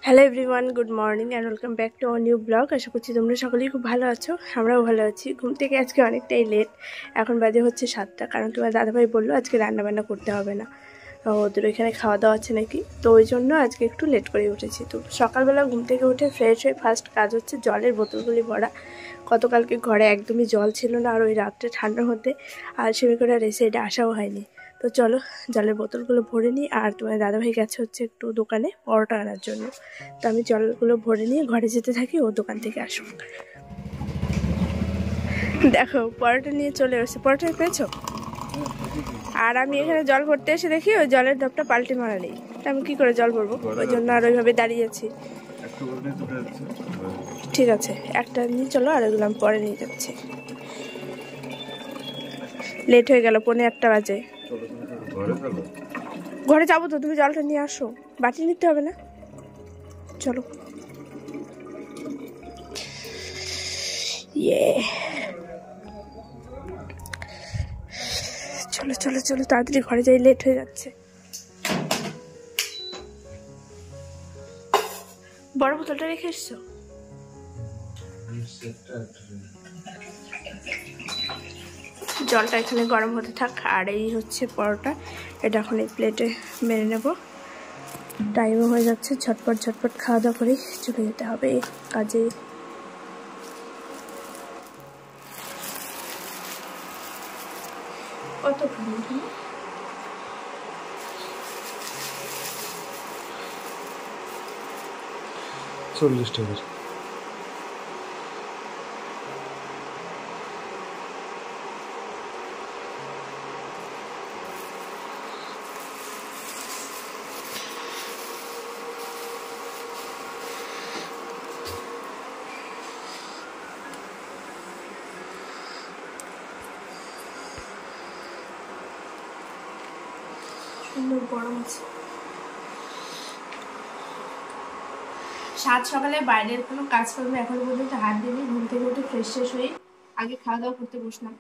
Hello everyone, good morning and welcome back to our new blog. আশা করছি তোমরা সকলেই খুব ভালো আছো, আমরাও ভালো আছি। ঘুম থেকে আজকে অনেকটাই লেট, এখন বাজে হচ্ছে 7টা, কারণ তোমার দাদাভাই বললো আজকে রান্নাবান্না করতে হবে না, ওদের ওইখানে খাওয়া দাওয়া আছে নাকি, তো ওই জন্য আজকে একটু লেট করে উঠেছি। তো সকালবেলা ঘুম থেকে উঠে ফ্রেশ হয়ে ফার্স্ট কাজ হচ্ছে জলের বোতলগুলি ভরা। গতকালকে ঘরে একদমই জল ছিল না, আর ওই রাত্রে ঠান্ডার মধ্যে আর সেমি করে রেসে এটা আসাও হয়নি। তো চলো জলের বোতলগুলো ভরে নিই। আর তোমার দাদাভাই গেছে হচ্ছে একটু দোকানে পরোটা আনার জন্য, তো আমি জলগুলো ভরে নিয়ে ঘরে যেতে থাকি, ও দোকান থেকে আসুক। দেখো পরোটা নিয়ে চলে এসেছে, পরোটা পেয়েছো? আর আমি এখানে জল ভরতে এসে দেখি ওই জলের ডাবটা পাল্টে মারা নেই, আমি কি করে জল ভরবো, ওই জন্য আর ওইভাবে দাঁড়িয়ে আছি। ঠিক আছে, একটা নিয়ে চলো, আর ওইগুলো আমি পরে নিয়ে যাচ্ছি। লেট হয়ে গেল, 1:45 বাজে। ঘরে যাবো তো, তুমি জলটা নিয়ে আসো, বাটি নিতে হবে না, চলো। ইয়ে চলো চলো চলো, তাড়াতাড়ি ঘরে যাই, লেট হয়ে যাচ্ছে। বড় বোতলটা রেখে এসছো? জলটা এখানে গরম হতে থাক, আর এই হচ্ছে পরোটা, এটা এখন এই প্লেটে মেরে নেব। টাইমও হয়ে যাচ্ছে, ঝটপট ঝটপট খাওয়া দাওয়া করেই চলে যেতে হবে কাজে। কত 40 টাকা। সুন্দর গরম আছে। সাত সকালে বাইরের কোনো কাজ করবে এখনো পর্যন্ত হাত দিইনি। ঘুম থেকে উঠে ফ্রেশ ফ্রেশ হয়ে আগে খাওয়া দাওয়া করতে বসলাম,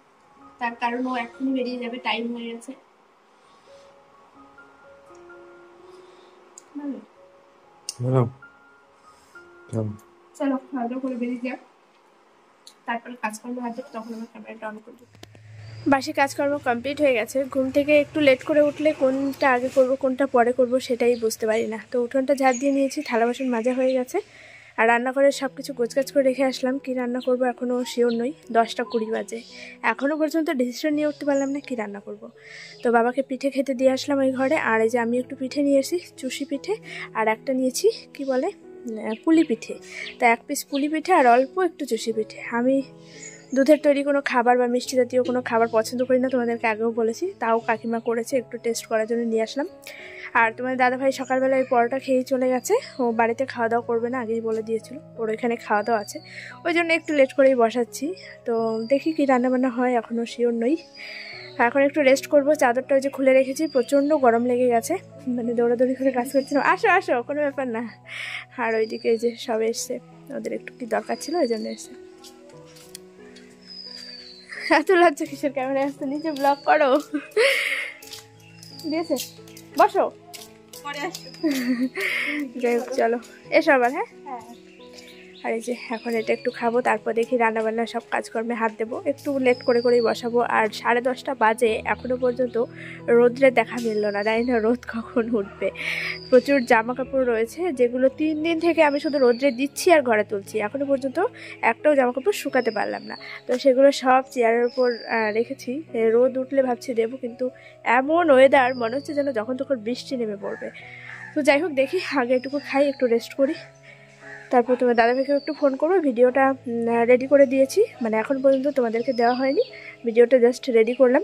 তার কারণ ও এখনই বেরিয়ে যাবে, টাইম হয়ে গেছে। চলো খাওয়া দাওয়া করে বেরিয়ে যাক, তারপরে কাজকর্ম হাতে, তখন আমার ক্যামেরাটা অন করবো। বাসি কাজকর্ম কমপ্লিট হয়ে গেছে। ঘুম থেকে একটু লেট করে উঠলে কোনটা আগে করব কোনটা পরে করব সেটাই বুঝতে পারি না। তো উঠোনটা ঝাড় দিয়ে নিয়েছি, থালা বাসন মাজা হয়ে গেছে, আর রান্নাঘরে সব কিছু গোছগাছ করে রেখে আসলাম। কি রান্না করব এখনও শিওর নই, 10টা 20 বাজে, এখনও পর্যন্ত ডিসিশন নিয়ে উঠতে পারলাম না কি রান্না করব। তো বাবাকে পিঠে খেতে দিয়ে আসলাম ওই ঘরে, আর এই যে আমি একটু পিঠে নিয়ে এসেছি, চুষি পিঠে, আর একটা নিয়েছি কি বলে পুলি পিঠে। তা 1 পিস পুলি পিঠে আর অল্প একটু চুষি পিঠে। আমি দুধের তৈরি কোনো খাবার বা মিষ্টি জাতীয় কোনো খাবার পছন্দ করি না, তোমাদেরকে আগেও বলেছি, তাও কাকিমা করেছে, একটু টেস্ট করার জন্য নিয়ে আসলাম। আর তোমার দাদাভাই সকালবেলা ওই পরোটা খেয়েই চলে গেছে, ও বাড়িতে খাওয়া দাওয়া করবে না, আগেই বলে দিয়েছিল, ওর ওইখানে খাওয়া দাওয়া আছে, ওই জন্য একটু লেট করেই বসাচ্ছি। তো দেখি কি রান্নাবান্না হয়, এখনও শিওর নই। এখন একটু রেস্ট করব। চাদরটা ওই যে খুলে রেখেছি, প্রচণ্ড গরম লেগে গেছে, মানে দৌড়াদৌড়ি করে কাজ করছিলাম। আসো আসো, কোনো ব্যাপার না। আর ওইদিকে যে সবে এসছে, ওদের একটু কি দরকার ছিল, ওই জন্য এসছে। এত লজ্জা কিসের, ক্যামেরায় আসতে, নিচে ব্লগ করো। দিয়েছে, বসো, যাই হোক চলো এসো আবার। হ্যাঁ, আর এই যে এখন এটা একটু খাবো, তারপর দেখি রান্নাবান্না সব কাজকর্মে হাত দেবো। একটু লেট করে করেই বসাবো। আর 10:30 বাজে, এখনও পর্যন্ত রোদ্রের দেখা মিললো না, জানি না রোদ কখন উঠবে। প্রচুর জামা কাপড় রয়েছে, যেগুলো 3 দিন থেকে আমি শুধু রোদ্রে দিচ্ছি আর ঘরে তুলছি, এখনও পর্যন্ত একটাও জামা কাপড় শুকাতে পারলাম না। তো সেগুলো সব চেয়ারের উপর রেখেছি, রোদ উঠলে ভাবছি দেবো, কিন্তু এমন ওয়েদার, মনে হচ্ছে যেন যখন তখন বৃষ্টি নেমে পড়বে। তো যাই হোক, দেখি আগে এটুকু খাই, একটু রেস্ট করি, তারপর তোমার দাদাভাইকেও একটু ফোন করবো। ভিডিওটা রেডি করে দিয়েছি, মানে এখন পর্যন্ত তোমাদেরকে দেওয়া হয়নি, ভিডিওটা জাস্ট রেডি করলাম।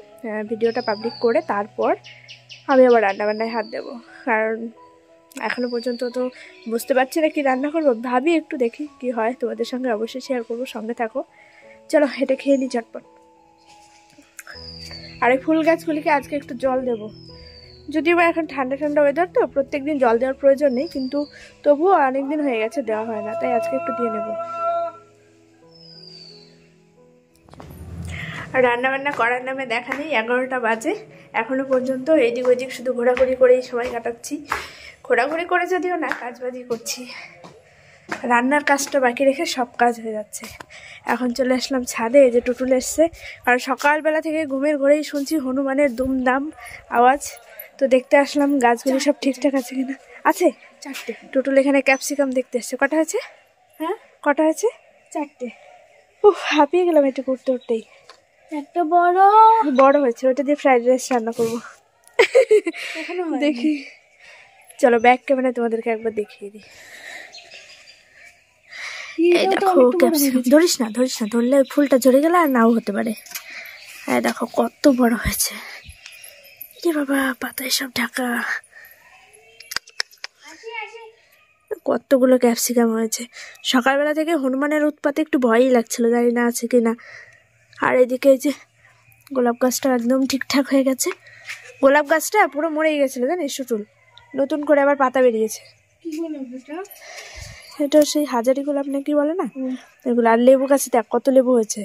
ভিডিওটা পাবলিক করে তারপর আমি আবার রান্নাবান্নায় হাত দেবো, কারণ এখনও পর্যন্ত তো বুঝতে পারছি না কি রান্না করবো। ভাবি একটু দেখি কি হয়, তোমাদের সঙ্গে অবশ্যই শেয়ার করবো, সঙ্গে থাকো। চলো এটা খেয়ে নিই ঝটপট। আর এই ফুল গাছগুলিকে আজকে একটু জল দেবো, যদিও বা এখন ঠান্ডা ঠান্ডা ওয়েদার, তো প্রত্যেক দিন জল দেওয়ার প্রয়োজন নেই, কিন্তু তবুও অনেক দিন হয়ে গেছে দেওয়া হয় না, তাই আজকে একটু দিয়ে নেব। রান্নাবান্না করার নামে দেখা নেই, 11টা বাজে, এখনও পর্যন্ত এইদিক ওইদিক শুধু ঘোরাঘুরি করেই সময় কাটাচ্ছি। ঘোরাঘুরি করে যদিও না, কাজবাজি করছি। রান্নার কাজটা বাকি রেখে সব কাজ হয়ে যাচ্ছে। এখন চলে আসলাম ছাদে, এই যে টুটুল এসছে। আর সকালবেলা থেকে ঘুমের ঘরেই শুনছি হনুমানের দুমদাম আওয়াজ, তো দেখতে আসলাম গাছগুলি সব ঠিকঠাক আছে কিনা। আছে 4টে। টুটুল এখানে ক্যাপসিকাম দেখতে এসছে। কটা হয়েছে? হ্যাঁ, কটা হয়েছে? 4টে। হাঁপিয়ে গেলাম একটু করতে উঠতেই। একটা বড় হয়েছে, ওটা দিয়ে ফ্রাইড রাইস রান্না করবো। দেখি, চলো ব্যাক ক্যামেরা তোমাদেরকে একবার দেখিয়ে দিই। এই দেখো ক্যাপসিকাম। ধরিস না, ধরলে ফুলটা ঝরে গেলে আর নাও হতে পারে। হ্যাঁ দেখো কত বড় হয়েছে রে বাবা, পাতায় সব ঢাকা। কতগুলো ক্যাপসিকাম হয়েছে। সকালবেলা থেকে হনুমানের উৎপাতে একটু ভয়ই লাগছিল, জানি না আছে কিনা। আর এদিকে এই যে গোলাপ গাছটা একদম ঠিকঠাক হয়ে গেছে। গোলাপ গাছটা পুরো মরেই গেছিল জানিস টুটুল, নতুন করে আবার পাতা বেরিয়েছে। এটা সেই হাজারি গোলাপ নাকি বলে না, এগুলো। আর লেবু গাছে দেখ কত লেবু হয়েছে,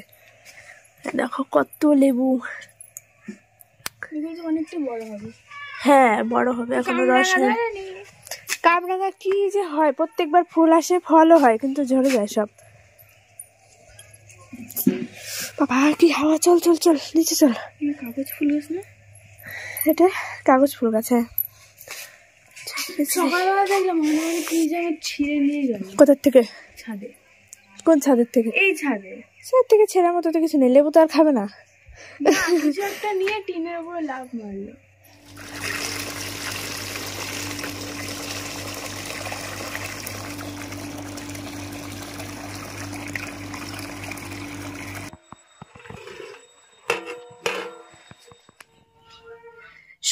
দেখো কত লেবু। অনেকটা বড় হবে। হ্যাঁ বড় হবে, এখনো রস হয়। কামরাঙা কি যে হয়, প্রত্যেকবার ফুল আসে ফলও হয়, কিন্তু ঝরে যায় সব। বাবা কি হাওয়া! চল চল চল নিচে চল। কাগজ ফুল গাছ না এটা? কাগজ ফুল গাছ। হ্যাঁ, সকালবেলা দেখলাম কি যেন ছিঁড়ে নিয়ে গেল। কোথার থেকে? ছাদে। কোন ছাদের থেকে? এই ছাদে। ছাদ থেকে ছেঁড়ার মতো তো কিছু নেই, লেবু তো আর খাবে না। কিছু একটা নিয়ে টিনের উপরে লাফ মারলো।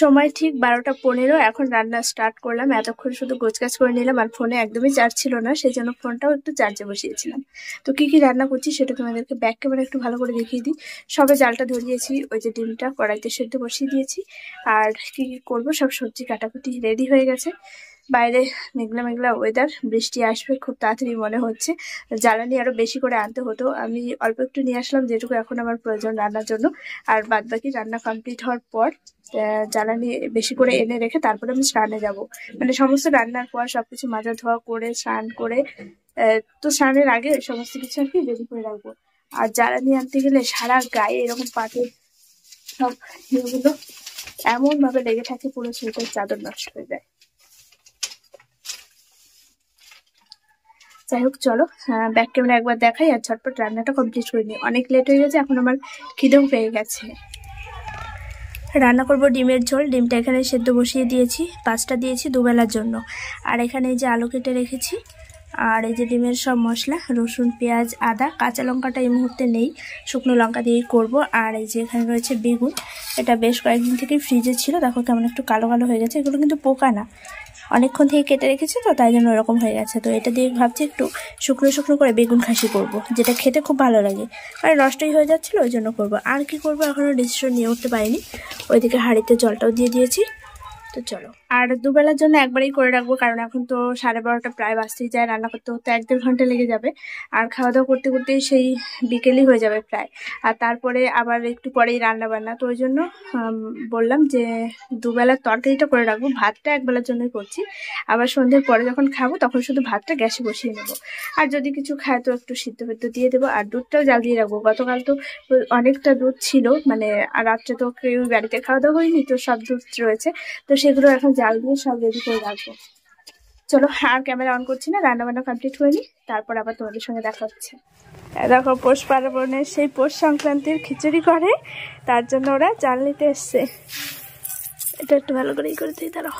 সময় ঠিক 12টা 15। এখন রান্না স্টার্ট করলাম। এতক্ষণ শুধু গোছগাছ করে নিলাম, আর ফোনে একদমই চার্জ ছিল না, সেই জন্য ফোনটাও একটু চার্জে বসিয়েছিলাম। তো কি কি রান্না করছি সেটা তোমাদেরকে ব্যাক ক্যামেরা একটু ভালো করে দেখিয়ে দিই। সবে জালটা ধরিয়েছি, ওই যে ডিমটা কড়াইতে সেদ্ধ বসিয়ে দিয়েছি। আর কি কি করবো, সব সবজি কাটাকুটি রেডি হয়ে গেছে। বাইরে মেঘলা মেঘলা ওয়েদার, বৃষ্টি আসবে খুব তাড়াতাড়ি মনে হচ্ছে। জ্বালানি আরো বেশি করে আনতে হতো, আমি অল্প একটু নিয়ে আসলাম যেটুকু এখন আমার প্রয়োজন রান্নার জন্য। আর বাদ বাকি রান্না কমপ্লিট হওয়ার পর জ্বালানি বেশি করে এনে রেখে তারপরে আমি স্নানে যাব। মানে সমস্ত রান্নার পর সবকিছু মাজা ধোয়া করে স্নান করে, তো স্নানের আগে সমস্ত কিছু আর কি রেডি করে রাখবো। আর জ্বালানি আনতে গেলে সারা গায়ে এরকম পাটের সব ইয়েগুলো এমন ভাবে লেগে থাকে, পুরো সোয়েটার চাদর নষ্ট হয়ে যায়। যাই হোক চলো ব্যাক ক্যামেরা একবার দেখাই আর ঝটপট রান্নাটা কমপ্লিট করে নিই। অনেক লেট হয়ে গেছে, এখন আমার খিদেও পেয়ে গেছে। রান্না করব ডিমের ঝোল। ডিমটা এখানে সেদ্ধ বসিয়ে দিয়েছি, 5টা দিয়েছি দুবেলার জন্য। আর এখানে এই যে আলু কেটে রেখেছি, আর এই যে ডিমের সব মশলা, রসুন পেঁয়াজ আদা, কাঁচা লঙ্কাটা এই মুহূর্তে নেই, শুকনো লঙ্কা দিয়েই করব। আর এই যে এখানে রয়েছে বেগুন, এটা বেশ কয়েকদিন থেকেই ফ্রিজে ছিল, দেখো কেমন একটু কালো কালো হয়ে গেছে। এগুলো কিন্তু পোকা না, অনেকক্ষণ থেকে কেটে রেখেছি তো তাই জন্য এরকম হয়ে গেছে। তো এটা দিয়ে ভাবছি একটু শুকনো শুকনো করে বেগুন খাসি করব, যেটা খেতে খুব ভালো লাগে। মানে নষ্টই হয়ে যাচ্ছিলো, ওই জন্য করবো। আর কি করব এখনও ডিসিশন নিয়ে উঠতে পারিনি। ওইদিকে হাঁড়িতে জলটাও দিয়ে দিয়েছি। তো চলো, আর দুবেলার জন্য একবারই করে রাখবো, কারণ এখন তো 12:30 প্রায় বাজতেই যায়। রান্না করতে করতে 1-1.5 ঘন্টা লেগে যাবে, আর খাওয়া দাওয়া করতে করতেই সেই বিকেলই হয়ে যাবে প্রায়। আর তারপরে আবার একটু পরেই রান্না বান্না, তো ওই জন্য বললাম যে দুবেলার তরকারিটা করে রাখবো, ভাতটা একবেলার জন্যই করছি। আবার সন্ধ্যের পরে যখন খাবো তখন শুধু ভাতটা গ্যাসে বসিয়ে নেবো। আর যদি কিছু খায় তো একটু সিদ্ধ ফিদ্ধ দিয়ে দেবো। আর দুধটাও জাল দিয়ে রাখবো, গতকাল তো অনেকটা দুধ ছিল, মানে আর রাত্রে তো কেউ বাড়িতে খাওয়া দাওয়া হয়নি, তো সব দুধ রয়েছে, তো সেগুলো এখন জাল দিয়ে সব রেডি করে রাখবো। চলো আর ক্যামেরা অন করছি না, রান্না বান্না কমপ্লিট হয়নি, তারপর আবার তোমাদের সঙ্গে দেখা হচ্ছে। দেখো পৌষ পার্বণের সেই পৌষ সংক্রান্তির খিচুড়ি করে, তার জন্য ওরা জাল নিতে এসছে। এটা একটু ভালো করেই করে দিই, দাঁড়াও।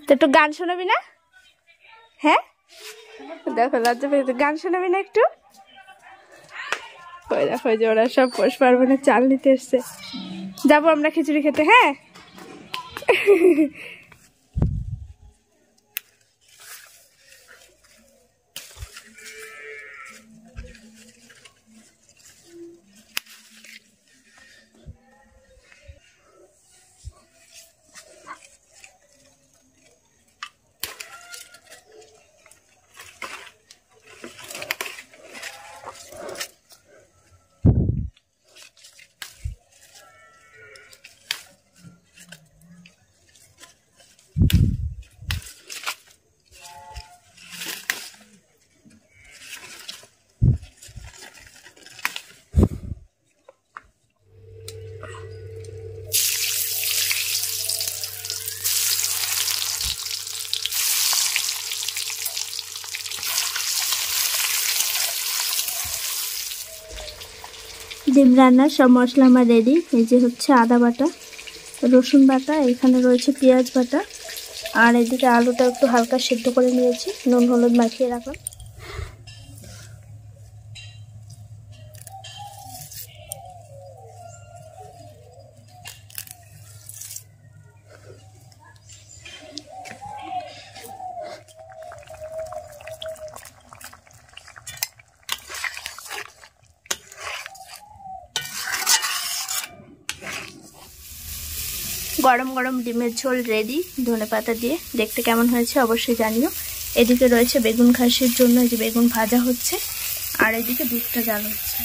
তো একটু গান শোনাবি না? হ্যাঁ দেখো লজ্জা পেয়ে, গান শোনাবি না একটু? ওই দেখো যে ওরা সব পৌষ পার্বণের চাল নিতে এসছে, যাবো আমরা খিচুড়ি খেতে। হ্যাঁ ডিম রান্নার সব মশলা আমার রেডি। এই যে হচ্ছে আদা বাটা, রসুন বাটা, এখানে রয়েছে পেঁয়াজ বাটা, আর এদিকে আলুটা একটু হালকা সেদ্ধ করে নিয়েছি, নুন হলুদ মাখিয়ে রাখলাম। গরম গরম ডিমের ঝোল রেডি ধনেপাতা দিয়ে। দেখতে কেমন হয়েছে অবশ্যই জানিও। এদিকে রয়েছে বেগুন খাসির জন্য এই যে বেগুন ভাজা হচ্ছে, আর এদিকে দুধটা জাল হচ্ছে।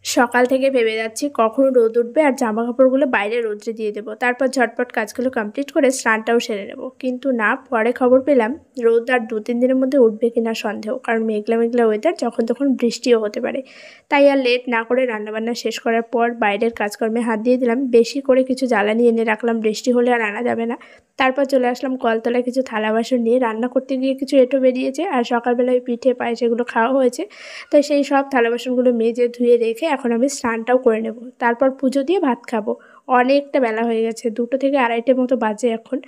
সকাল থেকে ভেবে যাচ্ছি কখন রোদ উঠবে আর জামা কাপড়গুলো বাইরে রোদ্রে দিয়ে দেবো, তারপর ঝটপট কাজগুলো কমপ্লিট করে স্নানটাও সেরে নেব। কিন্তু না, পরে খবর পেলাম রোদ আর 2-3 দিনের মধ্যে উঠবে কিনা সন্দেহ, কারণ মেঘলা মেঘলা ওয়েদার, যখন তখন বৃষ্টিও হতে পারে। তাই আর লেট না করে রান্নাবান্না শেষ করার পর বাইরের কাজকর্মে হাত দিয়ে দিলাম। বেশি করে কিছু জ্বালানি এনে রাখলাম, বৃষ্টি হলে আর আনা যাবে না। তারপর চলে আসলাম কলতলায় কিছু থালা বাসন নিয়ে। রান্না করতে গিয়ে কিছু এঁটো বেরিয়েছে, আর সকালবেলায় পিঠে পায়েস এগুলো খাওয়া হয়েছে, তাই সেই সব থালা বাসনগুলো মেজে ধুয়ে রেখে এখন আমি স্নানটাও করে নেব, তারপর পুজো দিয়ে ভাত খাবো। অনেকটা বেলা হয়ে গেছে, 2টো থেকে 2:30 মতো বাজে এখন।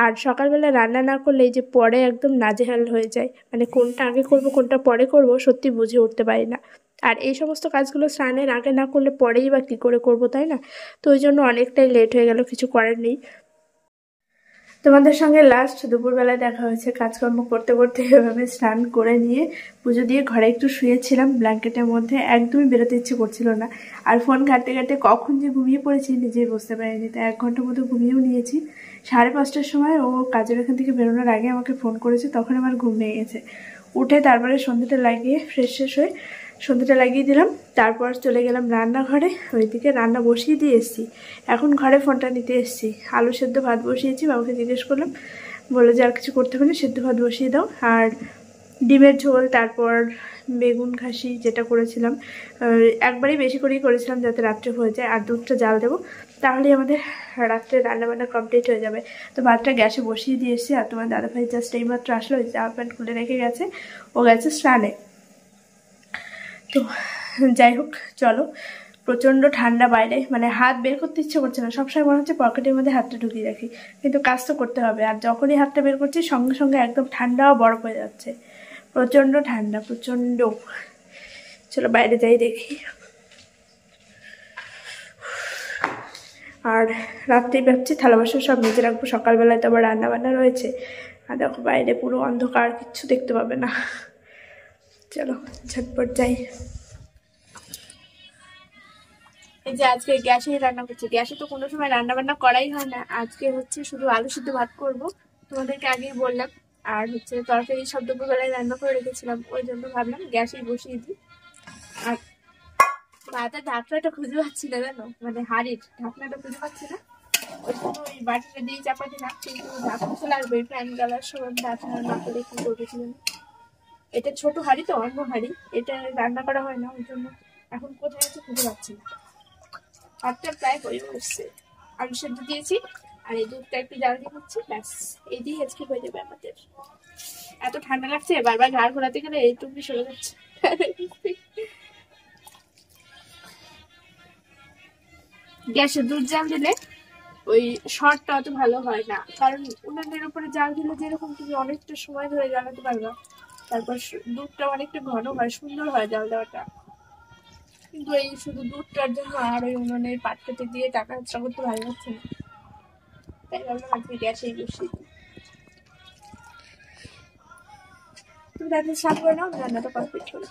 আর সকালবেলা রান্না না করলে এই যে পরে একদম নাজেহাল হয়ে যায়, মানে কোনটা আগে করব কোনটা পরে করব সত্যি বুঝে উঠতে পারি না। আর এই সমস্ত কাজগুলো স্নানের আগে না করলে পরেই বা কী করে করবো, তাই না? তো ওই জন্য অনেকটাই লেট হয়ে গেল, কিছু করার নেই। তোমাদের সঙ্গে লাস্ট দুপুরবেলায় দেখা হয়েছে কাজকর্ম করতে করতে। এভাবে স্নান করে নিয়ে পুজো দিয়ে ঘরে একটু শুয়েছিলাম ব্ল্যাঙ্কেটের মধ্যে, একদমই বেরোতে ইচ্ছে করছিল না। আর ফোন ঘাঁটতে ঘাঁটতে কখন যে ঘুমিয়ে পড়েছি নিজেই বুঝতে পারিনি। তাই 1 ঘন্টার মতো ঘুমিয়েও নিয়েছি। 5:30টার সময় ও কাজের এখান থেকে বেরোনোর আগে আমাকে ফোন করেছে, তখন আমার ঘুম ভেঙে গেছে। উঠে তারপরে সন্ধ্যাটা লাগিয়ে ফ্রেশ হয়ে সন্ধ্যাটা লাগিয়ে দিলাম। তারপর চলে গেলাম রান্নাঘরে, ওইদিকে রান্না বসিয়ে দিয়ে এসেছি। এখন ঘরে ফোনটা নিতে এসেছি। আলু সেদ্ধ ভাত বসিয়েছি, বাবাকে জিজ্ঞেস করলাম, বললো যে আর কিছু করতে হবে না, সেদ্ধ ভাত বসিয়ে দাও। আর ডিমের ঝোল, তারপর বেগুন খাসি যেটা করেছিলাম, একবারই বেশি করেই করেছিলাম যাতে রাত্রে হয়ে যায়, আর দুধটা জাল দেবো, তাহলেই আমাদের রাত্রে রান্নাবান্না কমপ্লিট হয়ে যাবে। তো ভাতটা গ্যাসে বসিয়ে দিয়ে এসেছি। আর তোমার দাদাভাই জাস্ট এইমাত্র আসলো, জামা প্যান্ট খুলে রেখে গেছে, ও গেছে স্নানে। তো যাই হোক, চলো। প্রচণ্ড ঠান্ডা বাইরে, মানে হাত বের করতে ইচ্ছে করছে না, সবসময় মনে হচ্ছে পকেটের মধ্যে হাতটা ঢুকিয়ে রাখি, কিন্তু কাজ তো করতে হবে। আর যখনই হাতটা বের করছি সঙ্গে সঙ্গে একদম ঠান্ডা বরফ হয়ে যাচ্ছে, প্রচণ্ড ঠান্ডা, প্রচণ্ড। চলো বাইরে যাই দেখি। আর রাত্রেই ভাবছি থালা বাসন সব মেজে রাখবো, সকালবেলায় তো আবার রান্নাবান্না রয়েছে। আর দেখো বাইরে পুরো অন্ধকার, কিচ্ছু দেখতে পাবে না। চলো ঝটপট যাই। এই যে আজকে গ্যাসে রান্না করছি, গ্যাসে তো কোনো সময় রান্না বান্না করাই হয় না। আজকে হচ্ছে শুধু আলু সিদ্ধ ভাত করবো, তোমাদেরকে আগেই বললাম। আর হচ্ছে তরকারি সব দুপুরবেলায় রান্না করে রেখেছিলাম, ওই জন্য ভাবলাম গ্যাসেই বসিয়ে দিই। আর ভাতের ঢাকনাটা খুঁজে পাচ্ছি না, জানো, মানে হাঁড়ির ঢাকনাটা খুঁজে পাচ্ছি না, ওই জন্য ওই বাটিটা দিয়ে চাপা দিলাম। কিন্তু ঢাকনা তো লাগবে, ফ্যান গালার সময় ঢাকনা না করলে কি করবেছিলাম। এটা ছোট হাঁড়ি তো, অন্য হাঁড়ি, এটা রান্না করা হয় না, ওই জন্য এখন কোথায় আছে খুঁজে পাচ্ছি না। ভাতটা প্রায় হয়ে বসছে, আলু সেদ্ধ দিয়েছি, আর এই দুধটা একটু জাল দিয়ে দিচ্ছি, ব্যাস এই দিয়ে আজকে হয়ে যাবে আমাদের। এত ঠান্ডা লাগছে, বারবার ঘাড় ঘোরাতে গেলে এইটুকু সরে যাচ্ছে। গ্যাসে দুধ জাল দিলে ওই শর্টটা অত ভালো হয় না, কারণ উনানের উপরে জাল দিলে যেরকম তুমি অনেকটা সময় ধরে জ্বালাতে পারবা, তারপর দুধটা অনেকটা ঘন হয়, সুন্দর হয় জাল দেওয়াটা। কিন্তু এই শুধু দুধটার জন্য আর ওই উনুনের পাটটাতে দিয়ে টাকা খরচা করতে ভালো লাগছে না, তাই ভাবলাম আজকে গ্যাসেই বসিয়ে দিই। তুমি তাদের সাফ করে নাও, রান্নাটা কমপ্লিট হলো।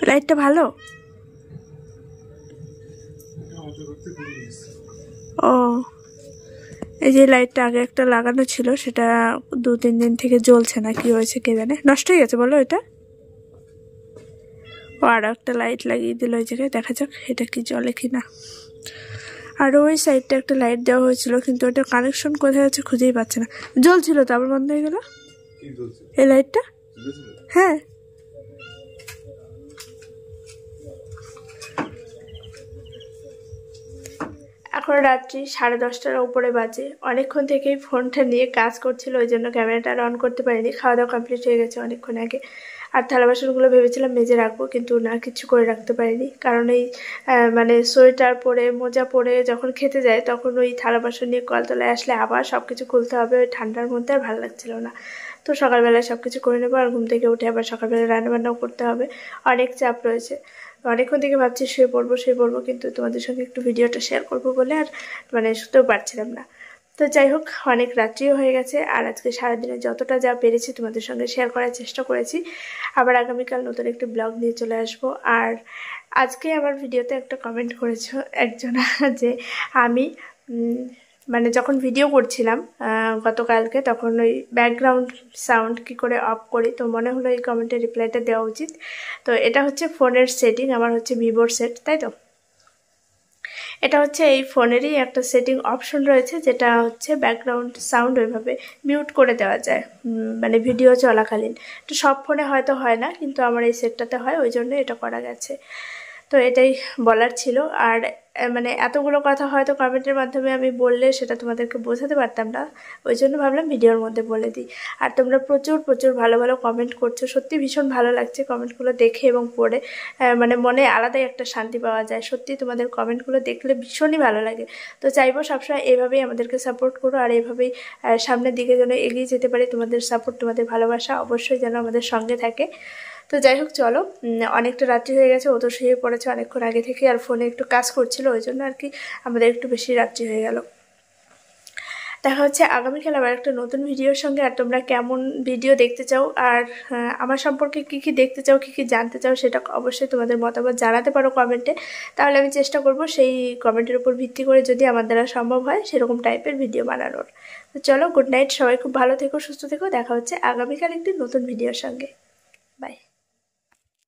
লাইটটা ভালো। ও, এই যে লাইটটা আগে একটা লাগানো ছিল, সেটা 2-3 দিন থেকে জ্বলছে না, কি হয়েছে কে জানে, নষ্ট হয়ে গেছে বলো এটা। ও আরও একটা লাইট লাগিয়ে দিল ওই জায়গায়, দেখা যাক এটা কি জ্বলে কিনা। আর ওই সাইডটা একটা লাইট দেওয়া হয়েছিল, কিন্তু ওটা কানেকশন কোথায় আছে খুঁজেই পাচ্ছে না। জ্বলছিল তো আবার বন্ধ হয়ে গেল এই লাইটটা। হ্যাঁ, এখন রাত্রি 10:30টার উপরে বাজে। অনেকক্ষণ থেকেই ফোনটা নিয়ে কাজ করছিল, ওই জন্য ক্যামেরাটা অন করতে পারিনি। খাওয়া দাওয়া কমপ্লিট হয়ে গেছে অনেকক্ষণ আগে। আর থালা বাসনগুলো ভেবেছিলাম মেজে রাখবো, কিন্তু না, কিছু করে রাখতে পারিনি। কারণ এই মানে সোয়েটার পরে মোজা পরে যখন খেতে যায় তখন ওই থালা বাসন নিয়ে কলতলায় আসলে আবার সব কিছু খুলতে হবে, ওই ঠান্ডার মধ্যে আর ভালো লাগছিল না। তো সকালবেলায় সব কিছু করে নেবো, আর ঘুম থেকে উঠে আবার সকালবেলা রান্নাবান্নাও করতে হবে, অনেক চাপ রয়েছে। অনেকক্ষণ থেকে ভাবছি শুয়ে পড়বো, কিন্তু তোমাদের সঙ্গে একটু ভিডিওটা শেয়ার করবো বলে আর মানে শুতেও পারছিলাম না। তো যাই হোক, অনেক রাত্রিও হয়ে গেছে, আর আজকে সারাদিনে যতটা যা পেরেছি তোমাদের সঙ্গে শেয়ার করার চেষ্টা করেছি। আবার আগামীকাল নতুন একটি ব্লগ নিয়ে চলে আসবো। আর আজকে আমার ভিডিওতে একটা কমেন্ট করেছো একজনা যে আমি মানে যখন ভিডিও করছিলাম গতকালকে, তখন ওই ব্যাকগ্রাউন্ড সাউন্ড কি করে অফ করি, তো মনে হলো এই কমেন্টের রিপ্লাইটা দেওয়া উচিত। তো এটা হচ্ছে ফোনের সেটিং, আমার হচ্ছে ভিভোর সেট, তাই তো। এটা হচ্ছে এই ফোনেরই একটা সেটিং অপশন রয়েছে, যেটা হচ্ছে ব্যাকগ্রাউন্ড সাউন্ড ওইভাবে মিউট করে দেওয়া যায় মানে ভিডিও চলাকালীন। তো সব ফোনে হয়তো হয় না, কিন্তু আমার এই সেটটাতে হয়, ওই জন্য এটা করা গেছে। তো এটাই বলার ছিল। আর মানে এতগুলো কথা হয়তো কমেন্টের মাধ্যমে আমি বললে সেটা তোমাদেরকে বোঝাতে পারতাম না, ওই জন্য ভাবলাম ভিডিওর মধ্যে বলে দিই। আর তোমরা প্রচুর ভালো ভালো কমেন্ট করছো, সত্যি ভীষণ ভালো লাগছে কমেন্টগুলো দেখে এবং পড়ে। মানে মনে আলাদাই একটা শান্তি পাওয়া যায়, সত্যি তোমাদের কমেন্টগুলো দেখলে ভীষণই ভালো লাগে। তো চাইবো সবসময় এভাবেই আমাদেরকে সাপোর্ট করো, আর এভাবেই সামনের দিকে যেন এগিয়ে যেতে পারি। তোমাদের সাপোর্ট, তোমাদের ভালোবাসা অবশ্যই যেন আমাদের সঙ্গে থাকে। তো যাই হোক, চলো, অনেকটা রাত্রি হয়ে গেছে, ও তো শুয়ে পড়েছে অনেকক্ষণ আগে থেকে, আর ফোনে একটু কাজ করছিল, ওই জন্য আর কি আমাদের একটু বেশি রাত্রি হয়ে গেল। দেখা হচ্ছে আগামীকাল আবার একটা নতুন ভিডিওর সঙ্গে। আর তোমরা কেমন ভিডিও দেখতে চাও, আর আমার সম্পর্কে কি কি দেখতে চাও, কি কি জানতে চাও, সেটা অবশ্যই তোমাদের মতামত জানাতে পারো কমেন্টে। তাহলে আমি চেষ্টা করব সেই কমেন্টের উপর ভিত্তি করে, যদি আমার দ্বারা সম্ভব হয়, সেরকম টাইপের ভিডিও বানানোর। তো চলো, গুড নাইট, সবাই খুব ভালো থেকো, সুস্থ থেকো। দেখা হচ্ছে আগামীকাল একটি নতুন ভিডিওর সঙ্গে।